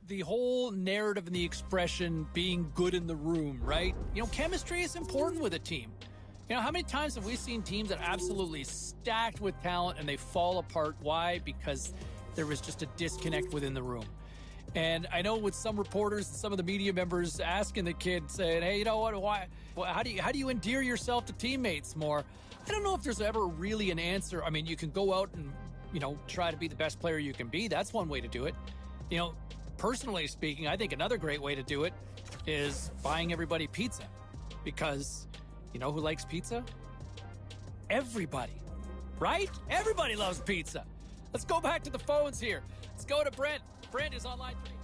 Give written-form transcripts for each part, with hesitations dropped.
the whole narrative and the expression being good in the room, right? You know, chemistry is important with a team. You know, how many times have we seen teams that are absolutely stacked with talent and they fall apart? Why? Because there was just a disconnect within the room. And I know with some reporters and some of the media members asking the kid, saying, hey, you know what, why, how do you endear yourself to teammates more? I don't know if there's ever really an answer. I mean, you can go out and, you know, try to be the best player you can be. That's one way to do it. You know, personally speaking, I think another great way to do it is buying everybody pizza. Because you know who likes pizza? Everybody, right? Everybody loves pizza. Let's go back to the phones here. Let's go to Brent. Brent is on line 3.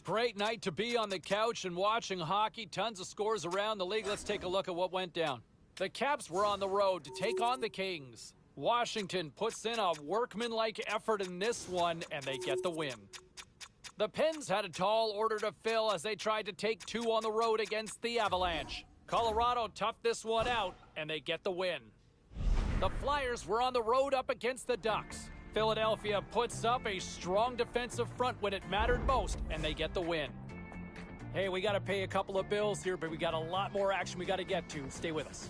Great night to be on the couch and watching hockey. Tons of scores around the league. Let's take a look at what went down. The Caps were on the road to take on the Kings. Washington puts in a workmanlike effort in this one, and they get the win. The Pens had a tall order to fill as they tried to take two on the road against the Avalanche. Colorado toughed this one out, and they get the win. The Flyers were on the road up against the Ducks. Philadelphia puts up a strong defensive front when it mattered most, and they get the win. Hey, we got to pay a couple of bills here, but we got a lot more action we got to get to. Stay with us.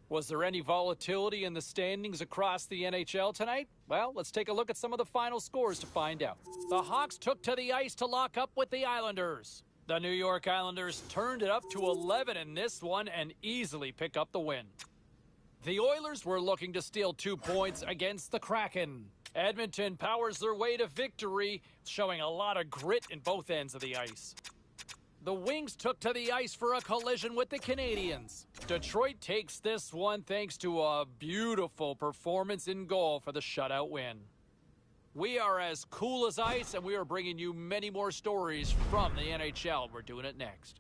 Was there any volatility in the standings across the NHL tonight? Well, let's take a look at some of the final scores to find out. The Hawks took to the ice to lock up with the Islanders. The New York Islanders turned it up to 11 in this one and easily pick up the win. The Oilers were looking to steal 2 points against the Kraken. Edmonton powers their way to victory, showing a lot of grit in both ends of the ice. The Wings took to the ice for a collision with the Canadiens. Detroit takes this one thanks to a beautiful performance in goal for the shutout win. We are as cool as ice, and we are bringing you many more stories from the NHL. We're doing it next.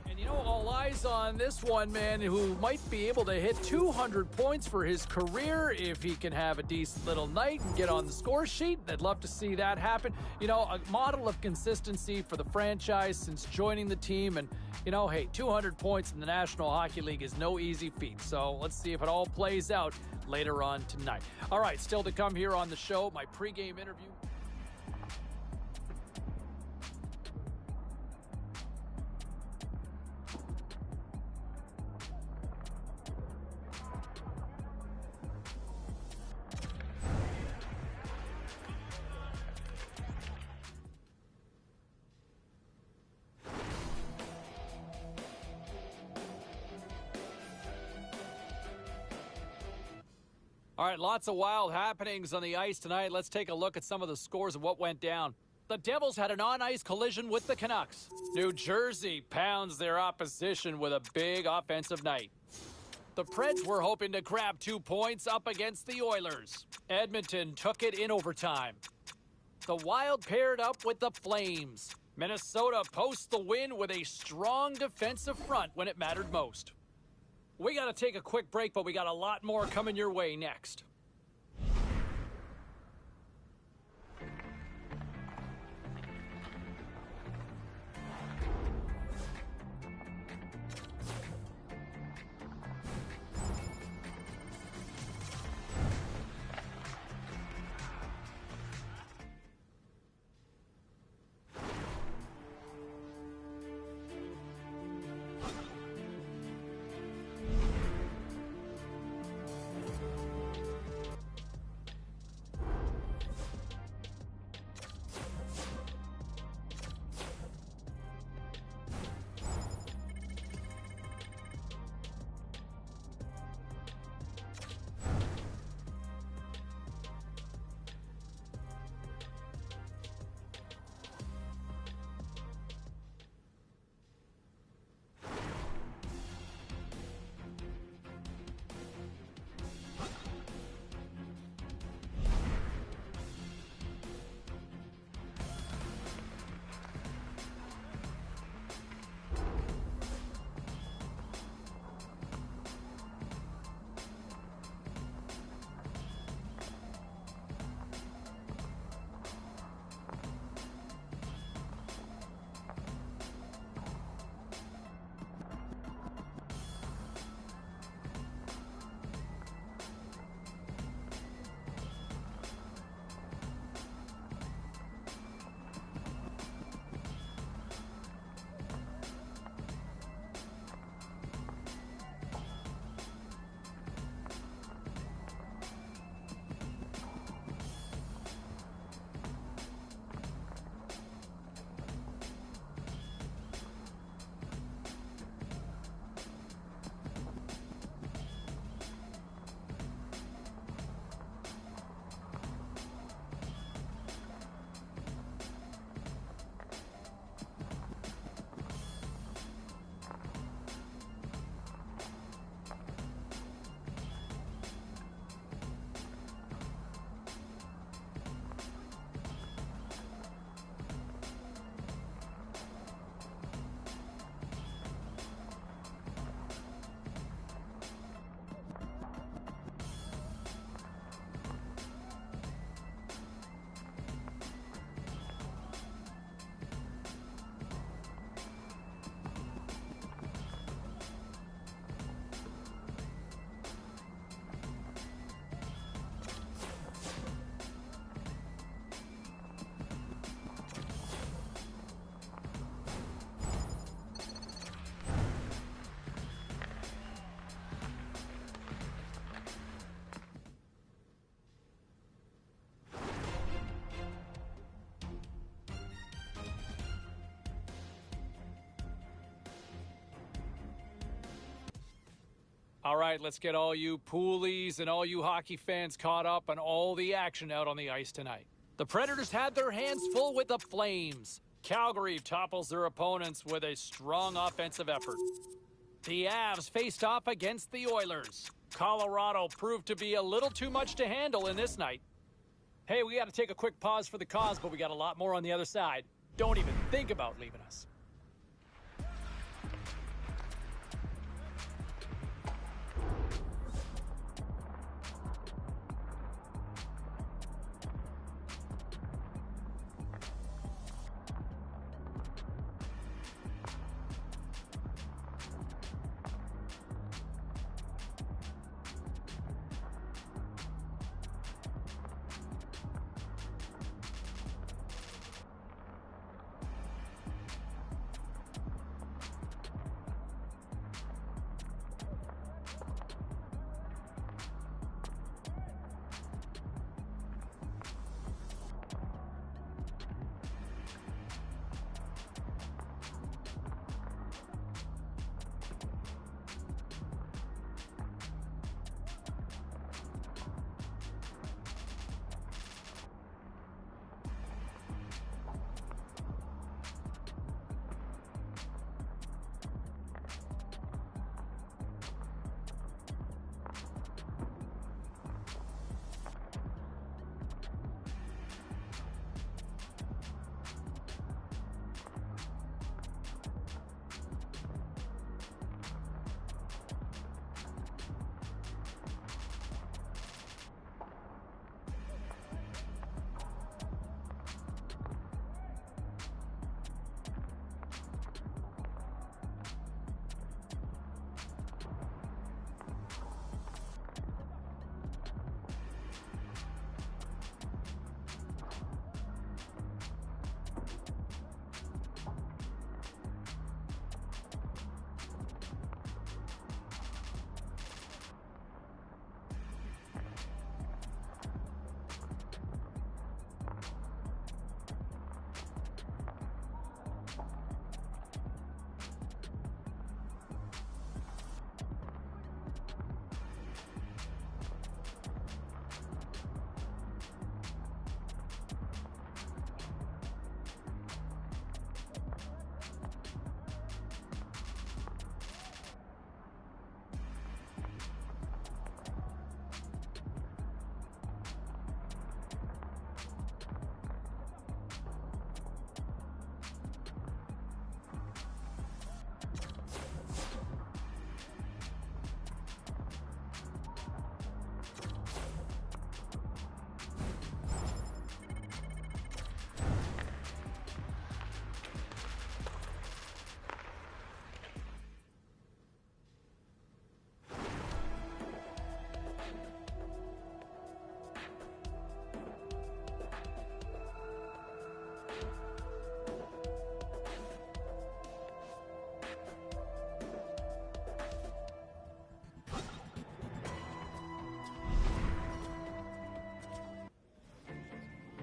And you know, all eyes on this one man who might be able to hit 200 points for his career if he can have a decent little night and get on the score sheet. I'd love to see that happen. You know, a model of consistency for the franchise since joining the team. And, you know, hey, 200 points in the National Hockey League is no easy feat. So let's see if it all plays out later on tonight. All right, still to come here on the show, my pregame interview. All right, lots of wild happenings on the ice tonight. Let's take a look at some of the scores of what went down. The Devils had an on-ice collision with the Canucks. New Jersey pounds their opposition with a big offensive night. The Preds were hoping to grab 2 points up against the Oilers. Edmonton took it in overtime. The Wild paired up with the Flames. Minnesota posts the win with a strong defensive front when it mattered most. We got to take a quick break, but we got a lot more coming your way next. All right, let's get all you poolies and all you hockey fans caught up on all the action out on the ice tonight. The Predators had their hands full with the Flames. Calgary topples their opponents with a strong offensive effort. The Avs faced off against the Oilers. Colorado proved to be a little too much to handle in this night. Hey, we got to take a quick pause for the cause, but we got a lot more on the other side. Don't even think about leaving us.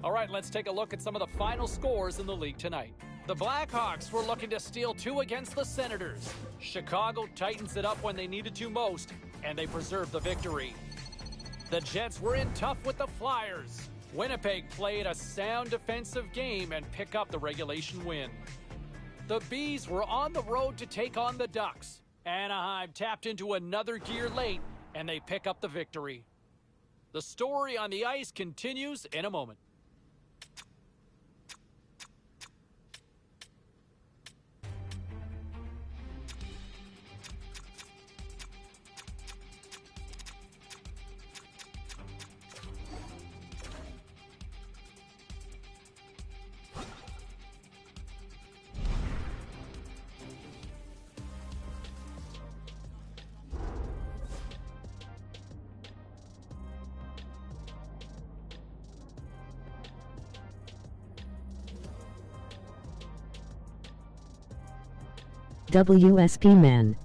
All right, let's take a look at some of the final scores in the league tonight. The Blackhawks were looking to steal 2 against the Senators. Chicago tightens it up when they needed to most, and they preserved the victory. The Jets were in tough with the Flyers. Winnipeg played a sound defensive game and pick up the regulation win. The Bees were on the road to take on the Ducks. Anaheim tapped into another gear late, and they pick up the victory. The story on the ice continues in a moment. WSP Man.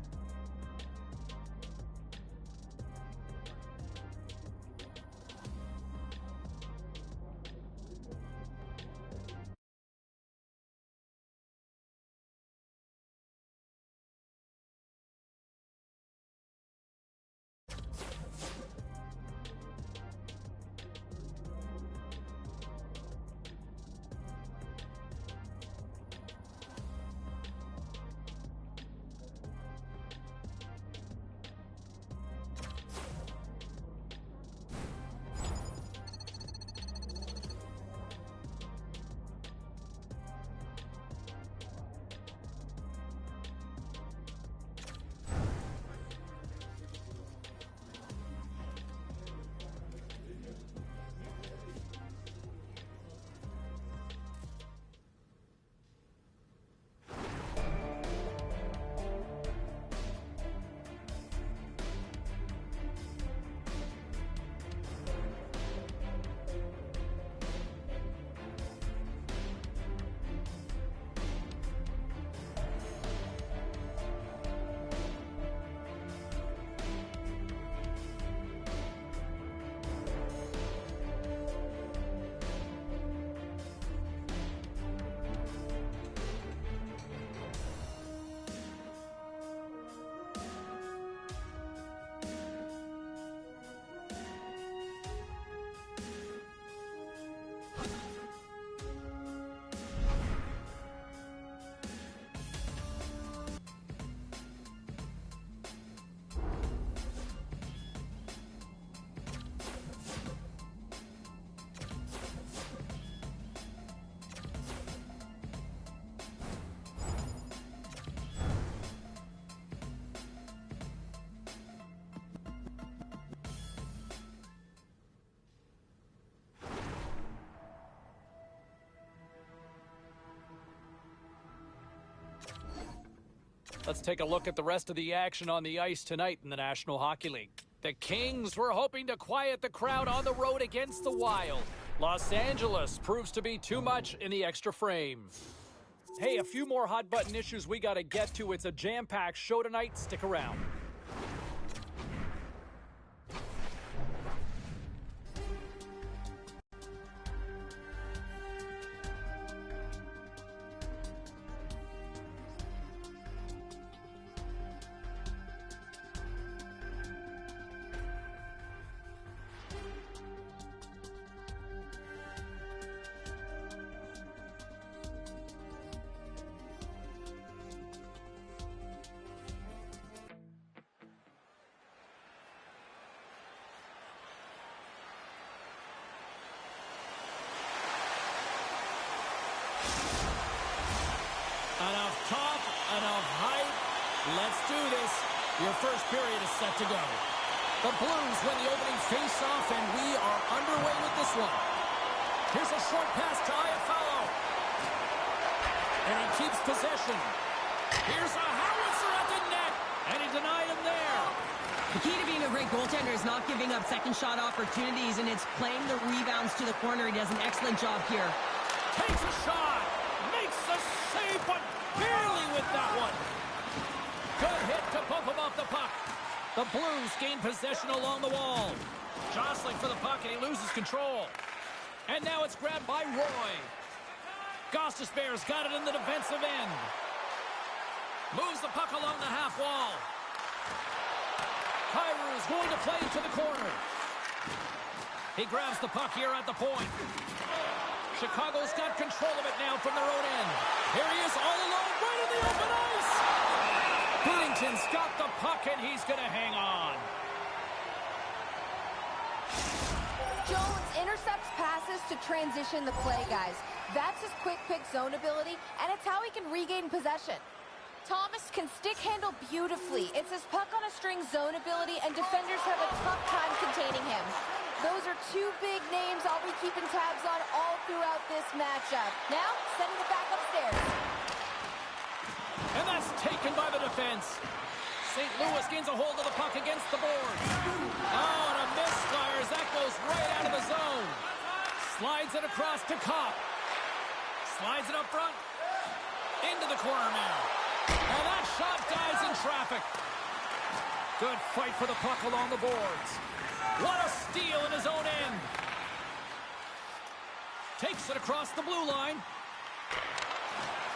Let's take a look at the rest of the action on the ice tonight in the National Hockey League. The Kings were hoping to quiet the crowd on the road against the Wild. Los Angeles proves to be too much in the extra frame. Hey, a few more hot-button issues we got to get to. It's a jam-packed show tonight. Stick around. Enough talk, enough hype. Let's do this. Your first period is set to go. The Blues win the opening face-off, and we are underway with this one. Here's a short pass to Iafallo. And he keeps possession. Here's a howitzer at the net, and he denied him there. The key to being a great goaltender is not giving up second shot opportunities, and it's playing the rebounds to the corner. He does an excellent job here. Takes a shot. Makes the save, but barely with that one. Good hit to bump him off the puck. The Blues gain possession along the wall. Jostling for the puck, and he loses control. And now it's grabbed by Roy. Gostisbehere's got it in the defensive end. Moves the puck along the half wall. Kyrou's going to play to the corner. He grabs the puck here at the point. Chicago's got control of it now from their own end. Here he is all alone right in the open ice. Binnington's got the puck, and he's going to hang on. Jones intercepts passes to transition the play, guys. That's his quick pick zone ability, and it's how he can regain possession. Thomas can stick handle beautifully. It's his puck on a string zone ability, and defenders have a tough time containing him. Those are two big names I'll be keeping tabs on all throughout this matchup. Now, sending it back upstairs. And that's taken by the defense. St. Louis gains a hold of the puck against the boards. Oh, and a misfire as that goes right out of the zone. Slides it across to Kopp. Slides it up front. Into the corner now. And that shot dies in traffic. Good fight for the puck along the boards. What a steal in his own end. Takes it across the blue line.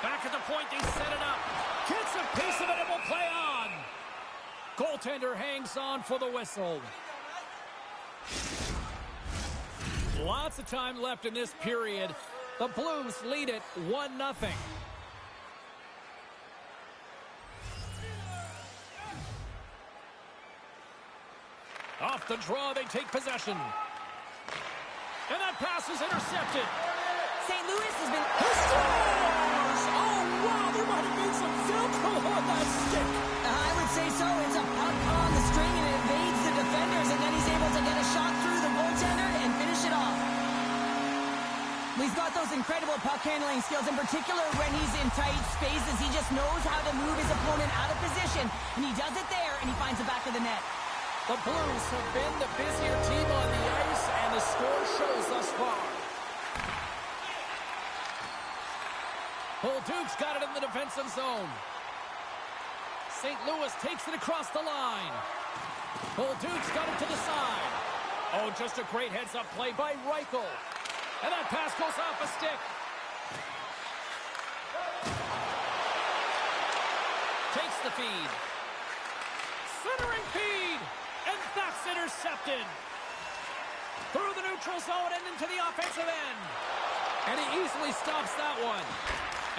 Back at the point, they set it up. Gets a piece of it and will play on. Goaltender hangs on for the whistle. Lots of time left in this period. The Blues lead it 1-0. Off the draw, they take possession. And that pass is intercepted. St. Louis has been... He scores! Oh, wow, there might have been some Velcro on that stick. I would say so. It's a puck on the string, and it evades the defenders, and then he's able to get a shot through the goaltender and finish it off. He's got those incredible puck handling skills, in particular when he's in tight spaces. He just knows how to move his opponent out of position, and he does it there, and he finds the back of the net. The Blues have been the busier team on the ice, and the score shows thus far. Bolduc's got it in the defensive zone. St. Louis takes it across the line. Bolduc's got it to the side. Oh, just a great heads-up play by Reichel. And that pass goes off a stick. Takes the feed. Centering feed. And that's intercepted. Through the neutral zone and into the offensive end. And he easily stops that one.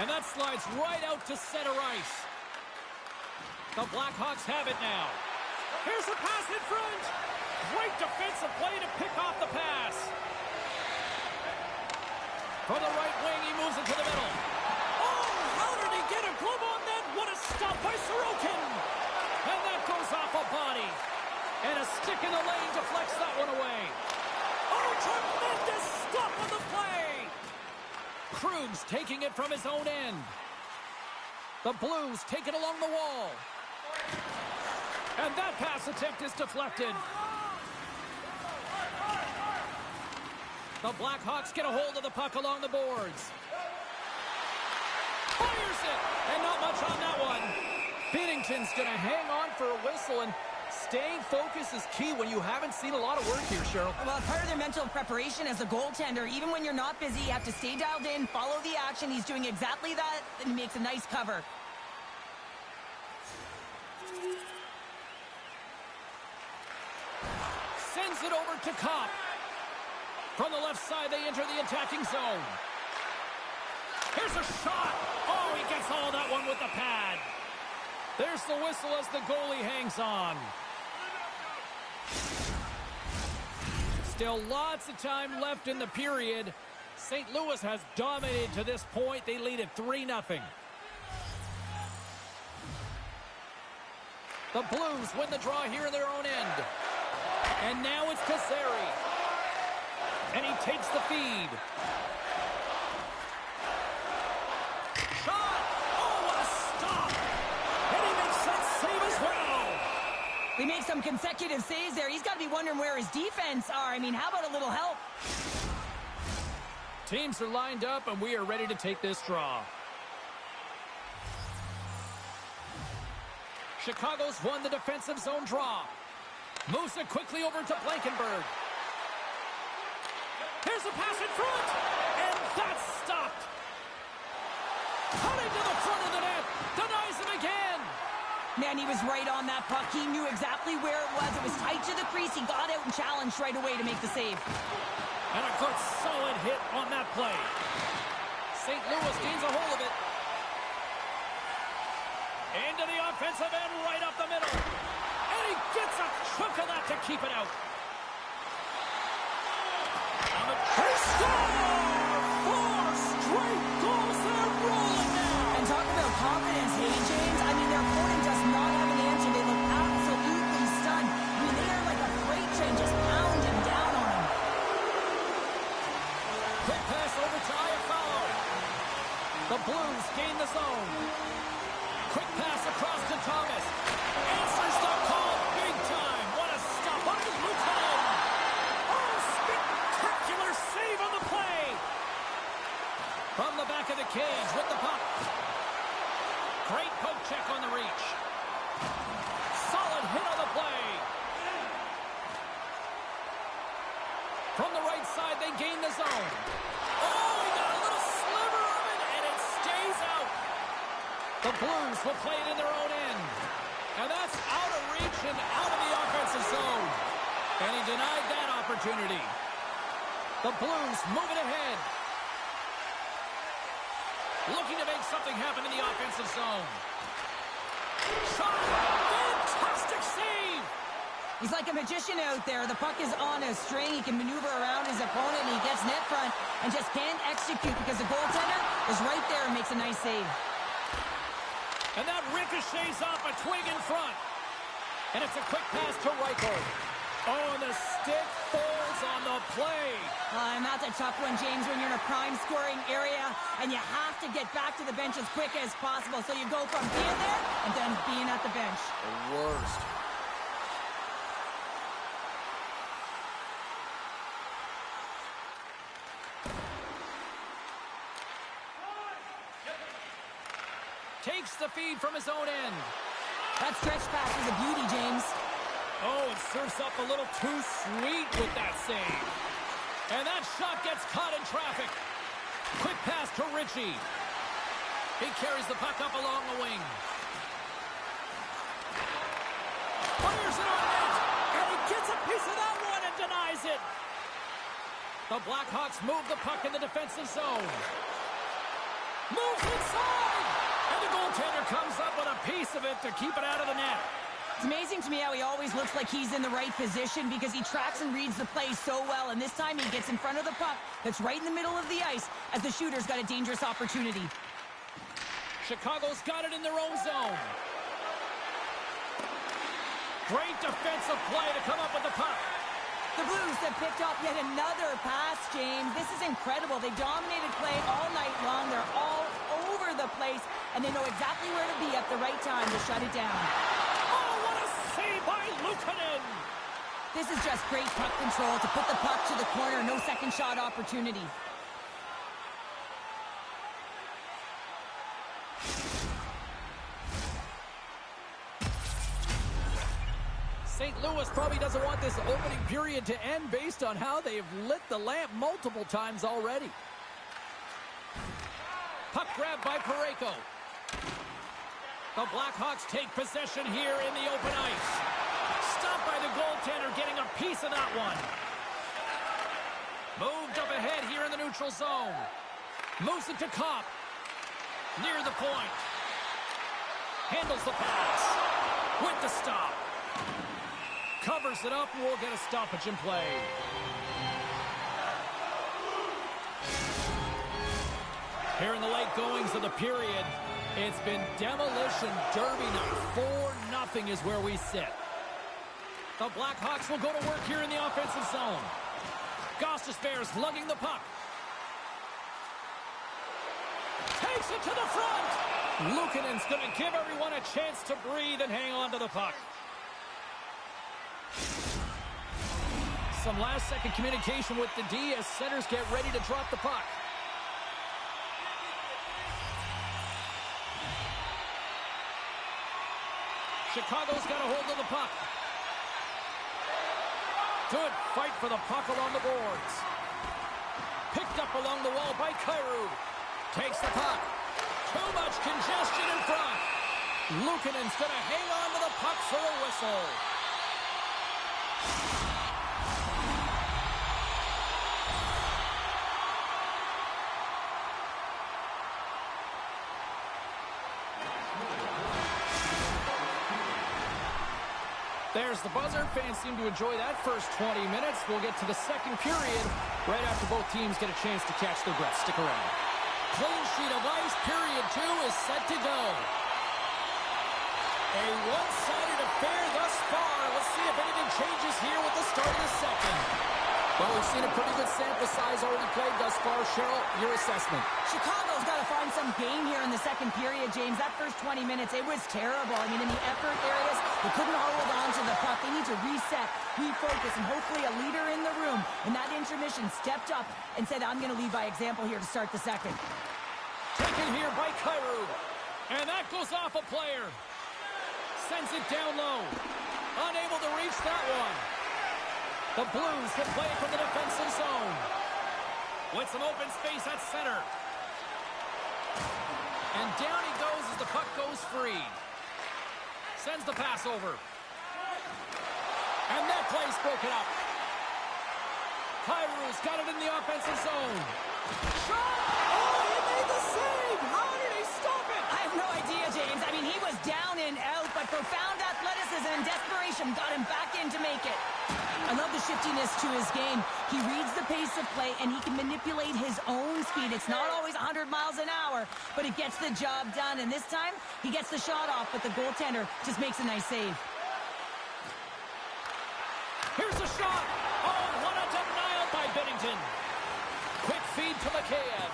And that slides right out to center ice. The Blackhawks have it now. Here's a pass in front. Great defensive play to pick off the pass. From the right wing, he moves into the middle. Oh, how did he get a glove on that? What a stop by Sorokin. And that goes off a body. And a stick in the lane deflects that one away. Oh, tremendous stop on the play. Krug's taking it from his own end. The Blues take it along the wall. And that pass attempt is deflected. The Blackhawks get a hold of the puck along the boards. Fires it! And not much on that one. Binnington's going to hang on for a whistle, and staying focused is key when you haven't seen a lot of work here, Cheryl. Well, part of their mental preparation as a goaltender, even when you're not busy, you have to stay dialed in, follow the action. He's doing exactly that, and he makes a nice cover. Sends it over to Kopp. From the left side, they enter the attacking zone. Here's a shot. Oh, he gets all that one with the pad. There's the whistle as the goalie hangs on. Still lots of time left in the period. St. Louis has dominated to this point. They lead at 3-0. The Blues win the draw here in their own end. And now it's Kazari. And he takes the feed. Shot! Oh, what a stop! And he makes that save as well. They make some consecutive saves there. He's got to be wondering where his defense are. I mean, how about a little help? Teams are lined up, and we are ready to take this draw. Chicago's won the defensive zone draw. Moves it quickly over to Blankenberg. Here's a pass in front, and that's stopped. Cutting to the front of the net, denies him again. Man, he was right on that puck. He knew exactly where it was. It was tight to the crease. He got out and challenged right away to make the save. And a good solid hit on that play. St. Louis gains a hold of it. Into the offensive end, right up the middle. And he gets a chunk of that to keep it out. They score! 4 straight goals. They're rolling now. And talk about confidence, hey, James. I mean, their opponent does not have an answer. They look absolutely stunned. I mean, they are like a freight train just pounding down on them. Quick pass over to Iafallo. The Blues gain the zone. Quick pass across to Thomas. Answers the call big time. What a stop on his Luton. Oh, spectacular save on the play. From the back of the cage with the puck. Great poke check on the reach. Solid hit on the play. From the right side, they gain the zone. Oh, he got a little sliver of it, and it stays out. The Blues will play it in their own end. And that's out of reach and out of the offensive zone. And he denied that opportunity. The Blues moving ahead. Looking to make something happen in the offensive zone. Shot! Fantastic save! He's like a magician out there. The puck is on a string. He can maneuver around his opponent, and he gets net front and just can't execute because the goaltender is right there and makes a nice save. And that ricochets off a twig in front. And it's a quick pass to Reichel. Oh, and the stick falls on the play. And that's a tough one, James, when you're in a prime scoring area and you have to get back to the bench as quick as possible. So you go from being there and then being at the bench. The worst. Takes the feed from his own end. That stretch pass was a beauty, James. Oh, it surfs up a little too sweet with that save. And that shot gets caught in traffic. Quick pass to Ritchie. He carries the puck up along the wing. Fires it on net. And he gets a piece of that one and denies it. The Blackhawks move the puck in the defensive zone. Moves inside. And the goaltender comes up with a piece of it to keep it out of the net. It's amazing to me how he always looks like he's in the right position because he tracks and reads the play so well. And this time he gets in front of the puck that's right in the middle of the ice as the shooter's got a dangerous opportunity. Chicago's got it in their own zone. Great defensive play to come up with the puck. The Blues have picked up yet another pass, James. This is incredible. They dominated play all night long. They're all over the place, and they know exactly where to be at the right time to shut it down. Oh, what a save by Luukkonen! This is just great puck control to put the puck to the corner. No second shot opportunity. St. Louis probably doesn't want this opening period to end based on how they've lit the lamp multiple times already. Puck grab by Parayko. The Blackhawks take possession here in the open ice. Stopped by the goaltender, getting a piece of that one. Moved up ahead here in the neutral zone. Moves it to Kopp. Near the point. Handles the pass. With the stop. Covers it up, and we'll get a stoppage in play. Here in the late goings of the period, it's been demolition derby night. 4-0 is where we sit. The Blackhawks will go to work here in the offensive zone. Gostisbehere's lugging the puck. Takes it to the front. Luukkonen's going to give everyone a chance to breathe and hang on to the puck. Some last-second communication with the D as centers get ready to drop the puck. Chicago's got a hold of the puck. Good fight for the puck along the boards. Picked up along the wall by Kyrou. Takes the puck. Too much congestion in front. Luukkonen's going to hang on to the puck for a whistle. There's the buzzer. Fans seem to enjoy that first 20 minutes. We'll get to the second period right after both teams get a chance to catch their breath. Stick around. Clean sheet of ice. Period 2 is set to go. A one-sided affair thus far. Let's see if anything changes here with the start of the second. Well, we've seen a pretty good sample size already played thus far. Cheryl, your assessment. Chicago's got to find some game here in the second period, James. That first 20 minutes, it was terrible. I mean, in the effort areas, they couldn't hold on to the puck. They need to reset, refocus, and hopefully a leader in the room in that intermission stepped up and said, I'm going to lead by example here to start the second. Taken here by Kyrou. And that goes off a player. Sends it down low. Unable to reach that one. The Blues can play it from the defensive zone. With some open space at center. And down he goes as the puck goes free. Sends the pass over. And that play's broken up. Kyrou's got it in the offensive zone. Shot! Oh, he made the save! How did he stop it? I have no idea, James. I mean, he was down and out, but profound athleticism and desperation got him back in to make it. I love the shiftiness to his game. He reads the pace of play, and he can manipulate his own speed. It's not always 100 miles an hour, but it gets the job done. And this time, he gets the shot off, but the goaltender just makes a nice save. Here's a shot. Oh, what a denial by Binnington. Quick feed to Mikheyev.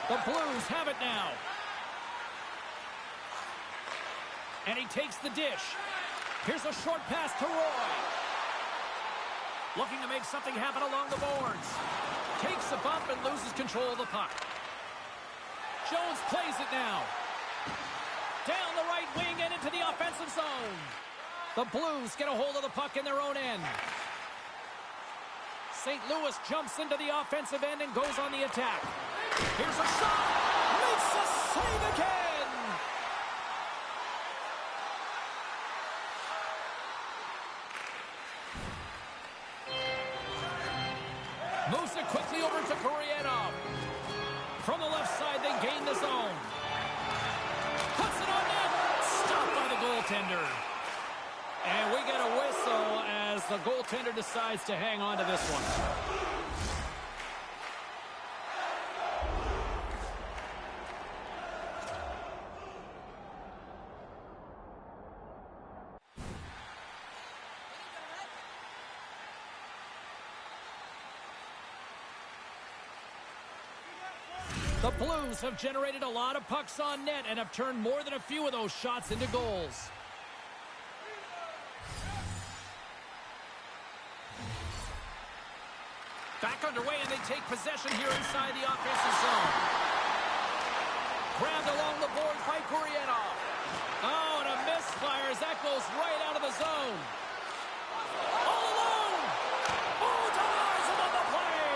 The Blues have it now. And he takes the dish. Here's a short pass to Roy. Looking to make something happen along the boards. Takes a bump and loses control of the puck. Jones plays it now. Down the right wing and into the offensive zone. The Blues get a hold of the puck in their own end. St. Louis jumps into the offensive end and goes on the attack. Here's a shot. Makes a save again. Moves it quickly over to Koreanov. From the left side, they gain the zone. Puts it on net. Stopped by the goaltender. And we get a whistle as the goaltender decides to hang on to this one. The Blues have generated a lot of pucks on net and have turned more than a few of those shots into goals. Back underway, and they take possession here inside the offensive zone. Grabbed along the boards by Gurianov. Oh, and a misfire as that goes right out of the zone. All alone! Oh, denies him on the play!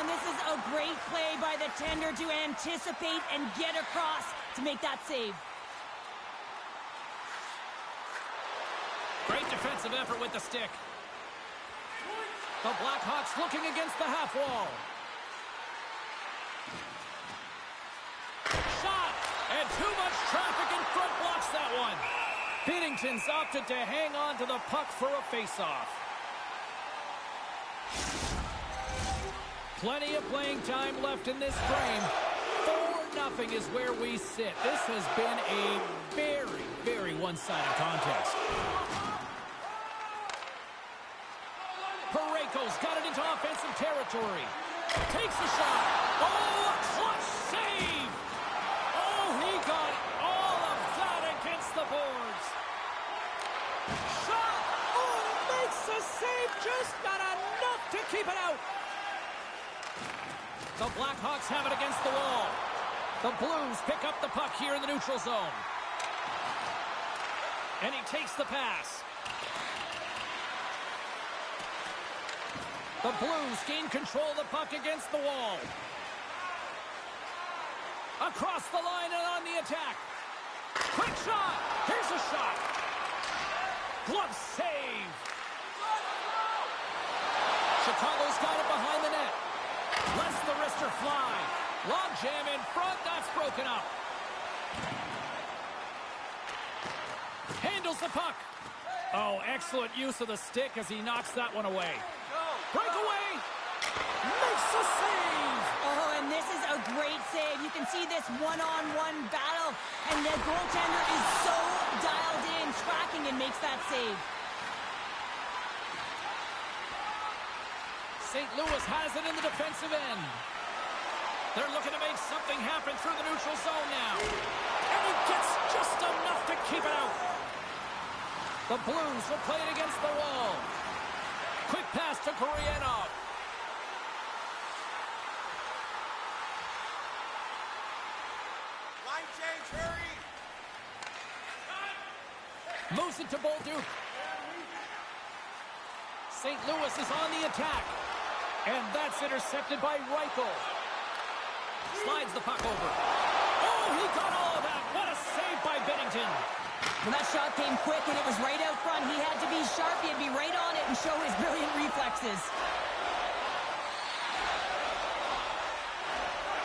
And this is a great play by the tender to anticipate and get across to make that save. Great defensive effort with the stick. The Blackhawks looking against the half wall. Shot! And too much traffic in front blocks that one. Binnington's opted to hang on to the puck for a faceoff. Plenty of playing time left in this frame. 4-0 is where we sit. This has been a very, very one-sided contest. Parayko's got it into offensive territory. Takes the shot. Oh, a clutch save! Oh, he got all of that against the boards. Shot! Oh, makes the save, just not enough to keep it out. The Blackhawks have it against the wall. The Blues pick up the puck here in the neutral zone. And he takes the pass. The Blues gain control of the puck against the wall. Across the line and on the attack. Quick shot. Here's a shot. Glove save. Chicago's got it behind the net. Lets the wrister fly. Log jam in front. That's broken up. Handles the puck. Oh, excellent use of the stick as he knocks that one away. Breakaway! Makes the save! Oh, and this is a great save. You can see this one-on-one battle, and the goaltender is so dialed in, tracking, and makes that save. St. Louis has it in the defensive end. They're looking to make something happen through the neutral zone now. And he gets just enough to keep it out. The Blues will play it against the wall. Quick pass to Gurianov. Line change, hurry! Moves it to Bolduc. St. Louis is on the attack. And that's intercepted by Reichel. Slides the puck over. Oh, he got all of that. What a save by Binnington. When that shot came quick and it was right out front, he had to be sharp, he had to be right on it and show his brilliant reflexes.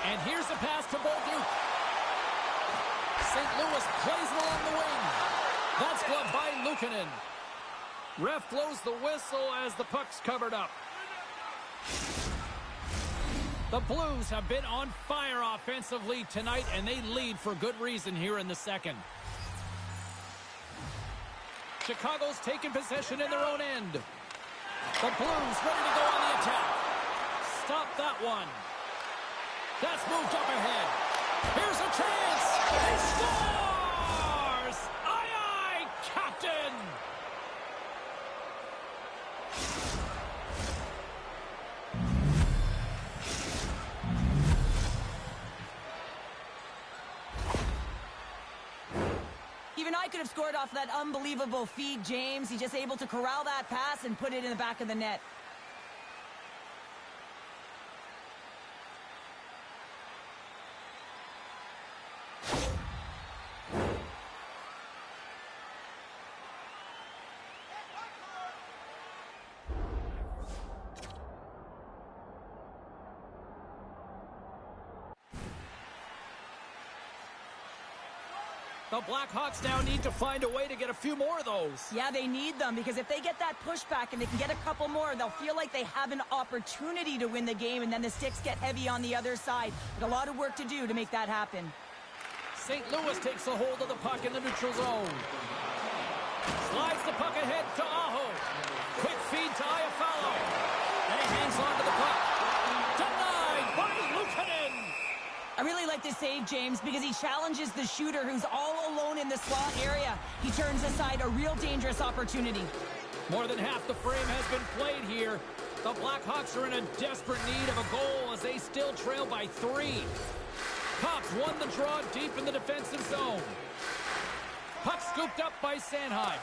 And here's the pass to Bolduc. St. Louis plays it along the wing. That's gloved by Luukkonen. Ref blows the whistle as the puck's covered up. The Blues have been on fire offensively tonight, and they lead for good reason here in the second. Chicago's taking possession in their own end. The Blues ready to go on the attack. Stop that one. That's moved up ahead. Here's a chance. He scores! Aye, aye, Captain! Even I could have scored off that unbelievable feed, James. He's just able to corral that pass and put it in the back of the net. The Blackhawks now need to find a way to get a few more of those. Yeah, they need them, because if they get that pushback and they can get a couple more, they'll feel like they have an opportunity to win the game, and then the sticks get heavy on the other side. But a lot of work to do to make that happen. St. Louis takes a hold of the puck in the neutral zone. Slides the puck ahead to Aho. Quick feed to Iafallo. And he hangs on to the puck. Denied by Luukkonen. I really great, James, because he challenges the shooter who's all alone in the slot area. He turns aside a real dangerous opportunity. More than half the frame has been played here. The Blackhawks are in a desperate need of a goal as they still trail by 3. Cops won the draw deep in the defensive zone. Puck scooped up by Sanheim.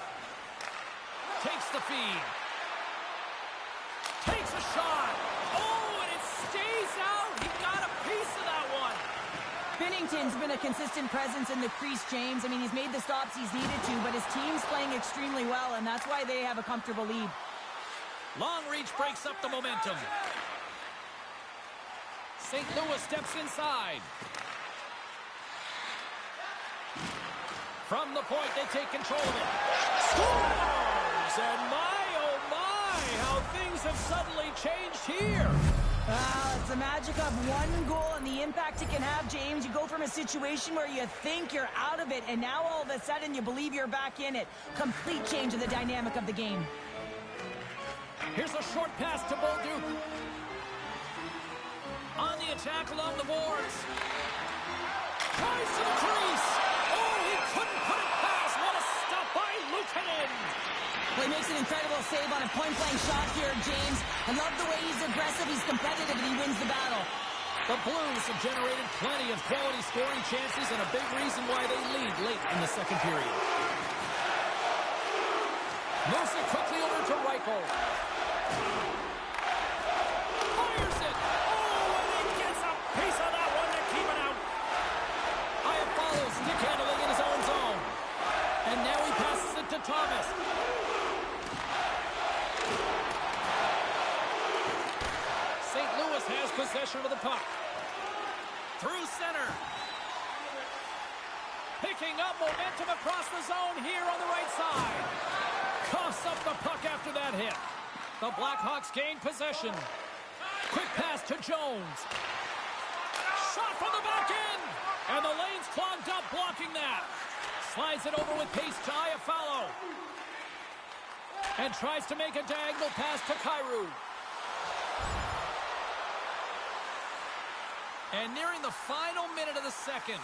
Takes the feed. Takes a shot. Oh, and it stays out. He got a piece of that one. Binnington's been a consistent presence in the crease, James. I mean, he's made the stops he's needed to, but his team's playing extremely well, and that's why they have a comfortable lead. Long reach breaks up the momentum. St. Louis steps inside. From the point, they take control of it. Scores! And my, oh my, how things have suddenly changed here. It's the magic of one goal and the impact it can have, James. You go from a situation where you think you're out of it, and now all of a sudden you believe you're back in it. Complete change of the dynamic of the game. Here's a short pass to Bolduc. On the attack along the boards. Tries to the crease. Oh, he couldn't put it past. What a stop by Luukkonen. Well, he makes an incredible save on a point-blank shot here, James. I love the way he's aggressive, he's competitive, and he wins the battle. The Blues have generated plenty of quality scoring chances and a big reason why they lead late in the second period. Moves it quickly over to Reichel. Fires it. Oh, and he gets a piece of that one to keep it out. Aya follows, stick handling in his own zone. And now he passes it to Thomas. St. Louis has possession of the puck. Through center. Picking up momentum across the zone here on the right side. Coughs up the puck after that hit. The Blackhawks gain possession. Quick pass to Jones. Shot from the back end. And the lane's clogged up, blocking that. Slides it over with pace to Iafallo. And tries to make a diagonal pass to Kyrou. And nearing the final minute of the second.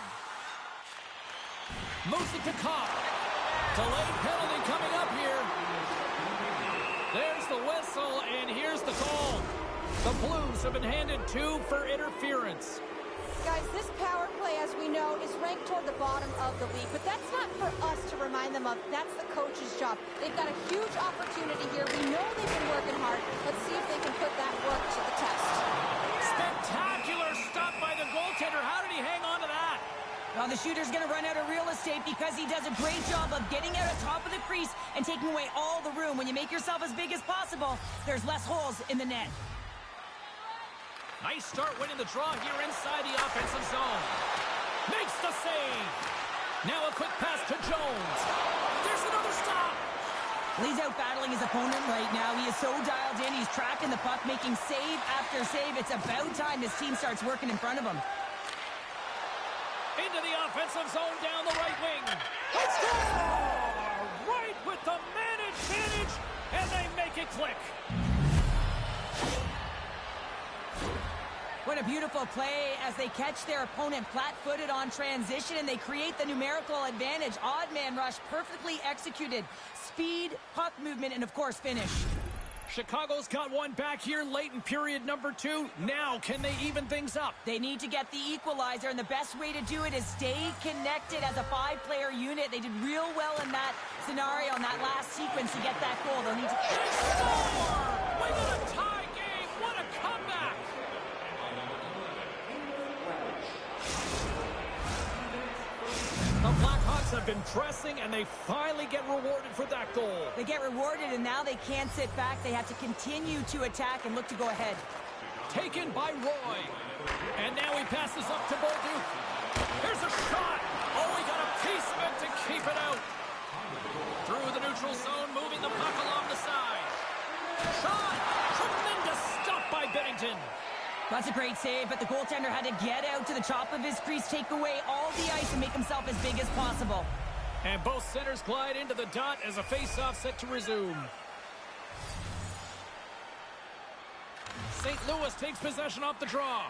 Moves it to Cobb. Delayed penalty coming up here. There's the whistle, and here's the call. The Blues have been handed 2 for interference. Guys, this power play, as we know, is ranked toward the bottom of the league, but that's not for us to remind them of. That's the coach's job. They've got a huge opportunity here. We know they've been working hard. Let's see if they can put that work to the test. Spectacular stop by the goaltender. How did he hang on to that? Well, the shooter's going to run out of real estate because he does a great job of getting out on top of the crease and taking away all the room. When you make yourself as big as possible, there's less holes in the net. Nice start winning the draw here inside the offensive zone. Makes the save. Now a quick pass to Jones. There's another stop. Well, he's out battling his opponent right now. He is so dialed in. He's tracking the puck, making save after save. It's about time his team starts working in front of him. Into the offensive zone down the right wing. Let's go! Right with the man advantage, and they make it click. What a beautiful play as they catch their opponent flat-footed on transition, and they create the numerical advantage. Odd man rush, perfectly executed. Speed, puck movement, and of course finish. Chicago's got one back here late in period number 2. Now, can they even things up? They need to get the equalizer, and the best way to do it is stay connected as a 5-player unit. They did real well in that scenario, in that last sequence to get that goal. They'll need to... Score! We got a tie game! What a comeback! The Blackhawks have been pressing, and they finally get rewarded for that goal. They get rewarded, and now they can't sit back. They have to continue to attack and look to go ahead. Taken by Roy. And now he passes up to Bolduc. Here's a shot. Oh, he got a piece of it to keep it out. Through the neutral zone, moving the puck along the side. Shot. Tremendous stop by Binnington. That's a great save, but the goaltender had to get out to the top of his crease, take away all the ice, and make himself as big as possible. And both centers glide into the dot as a face-off set to resume. St. Louis takes possession off the draw.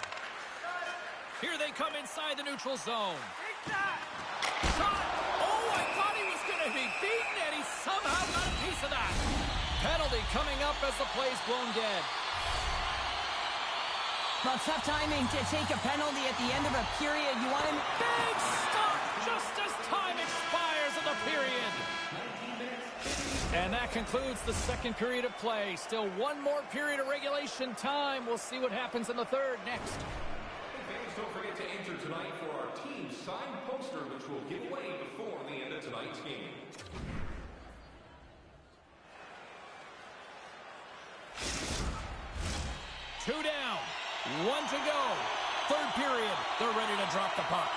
Here they come inside the neutral zone. Shot! Oh, I thought he was going to be beaten, and he somehow got a piece of that. Penalty coming up as the play's blown dead. Well, tough timing to take a penalty at the end of a period. You want him... Big stop just as time expires in the period. And that concludes the second period of play. Still one more period of regulation time. We'll see what happens in the third next. Fans, don't forget to enter tonight for our team signed poster, which we'll give away before the end of tonight's game. Two down, one to go. Third period, they're ready to drop the puck.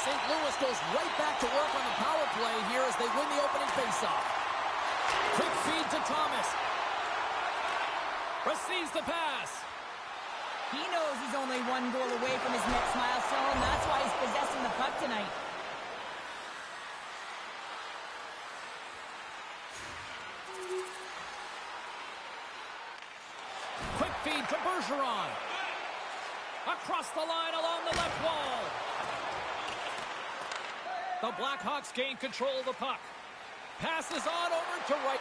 St. Louis goes right back to work on the power play here as they win the opening faceoff. Quick feed to Thomas. Receives the pass. He knows he's only one goal away from his next milestone. That's why he's possessing the puck tonight. Quick feed to Bergeron. Across the line along the left wall. The Blackhawks gain control of the puck. Passes on over to right.